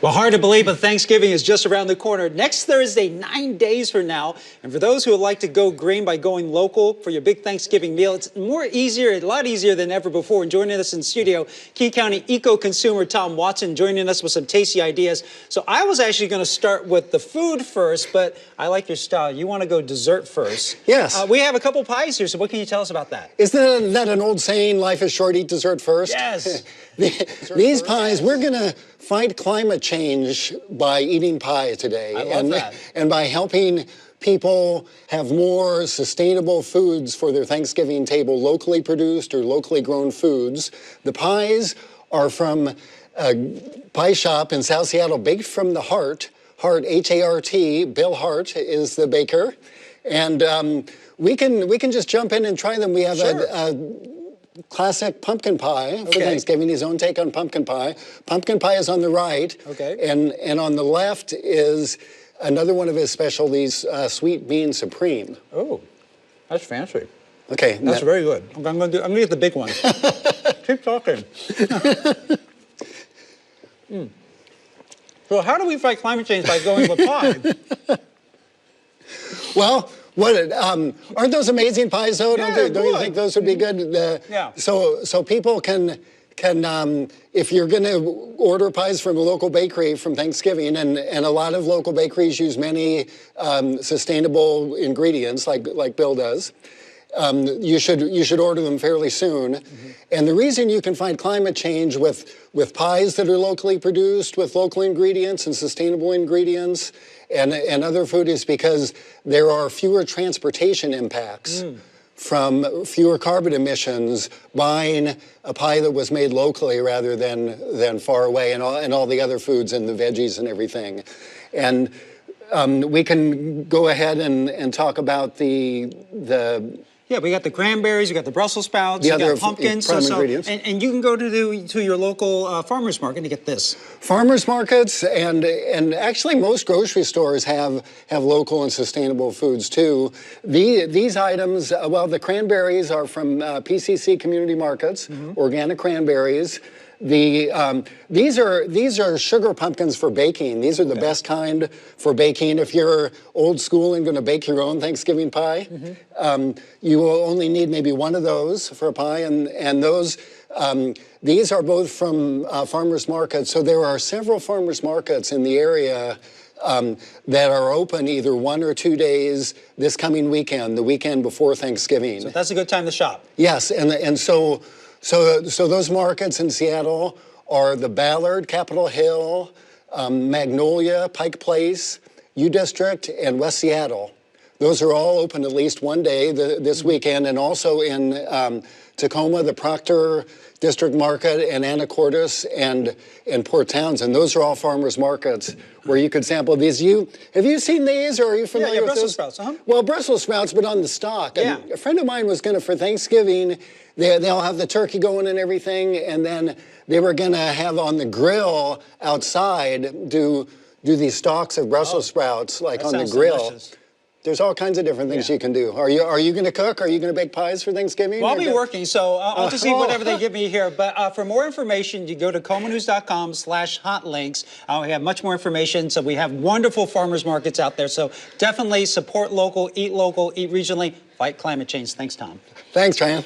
Well, hard to believe, but Thanksgiving is just around the corner. Next Thursday, 9 days from now. And for those who would like to go green by going local for your big Thanksgiving meal, it's a lot easier than ever before. And joining us in studio, Key County Eco-Consumer Tom Watson joining us with some tasty ideas. So I was actually going to start with the food first, but I like your style. You want to go dessert first. Yes. We have a couple pies here, so what can you tell us about that? Isn't that an old saying, life is short, eat dessert first? Yes. These pies, we're going to fight climate change by eating pie today. I love that. And by helping people have more sustainable foods for their Thanksgiving table, locally produced or locally grown foods. The pies are from a pie shop in South Seattle, baked from the Hart. Hart, H-A-R-T, Bill Hart is the baker. And we can just jump in and try them. We have a classic pumpkin pie for Thanksgiving, his own take on pumpkin pie. Pumpkin pie is on the right, and on the left is another one of his specialties, sweet bean supreme. Oh, that's fancy. Okay. That's very good. I'm gonna get the big one. Keep talking. So how do we fight climate change by going with pie? Well, aren't those amazing pies though? Yeah, don't you think those would be good? Yeah. So people can if you're going to order pies from a local bakery from Thanksgiving, and a lot of local bakeries use many sustainable ingredients like Bill does, you should order them fairly soon. And the reason you can find climate change with pies that are locally produced with local ingredients and sustainable ingredients and other food is because there are fewer transportation impacts from fewer carbon emissions buying a pie that was made locally rather than far away, and all the other foods and the veggies and everything. And we can go ahead and talk about Yeah, we got the cranberries, we got the Brussels sprouts, you got pumpkins, ingredients. And you can go to your local farmer's market to get this. Farmers markets and actually most grocery stores have local and sustainable foods too. These items, well, the cranberries are from PCC Community Markets, organic cranberries. These are sugar pumpkins for baking. These are the best kind for baking. If you're old school and going to bake your own Thanksgiving pie, you will only need maybe one of those for a pie. And those these are both from farmers markets. So there are several farmers markets in the area that are open either 1 or 2 days this coming weekend, the weekend before Thanksgiving. So that's a good time to shop. Yes, and so those markets in Seattle are the Ballard, Capitol Hill, Magnolia, Pike Place, U District, and West Seattle. Those are all open at least one day this weekend, and also in Tacoma, the Proctor District Market, and Anacortes and Port Townsend. Those are all farmers markets where you could sample these. Have you seen these, or are you familiar with Brussels those? sprouts, Well, Brussels sprouts, but on the stalk. Yeah. And a friend of mine was going to, for Thanksgiving, they'll have the turkey going and everything, and then they were going to have on the grill outside do these stalks of Brussels sprouts like on the grill. Delicious. There's all kinds of different things you can do. Are you going to cook? Are you going to bake pies for Thanksgiving? Well, I'll be working, so I'll just eat whatever they give me here. But for more information, you go to komonews.com/hotlinks. We have much more information. So we have wonderful farmers markets out there. So definitely support local, eat regionally, fight climate change. Thanks, Tom. Thanks, Tran.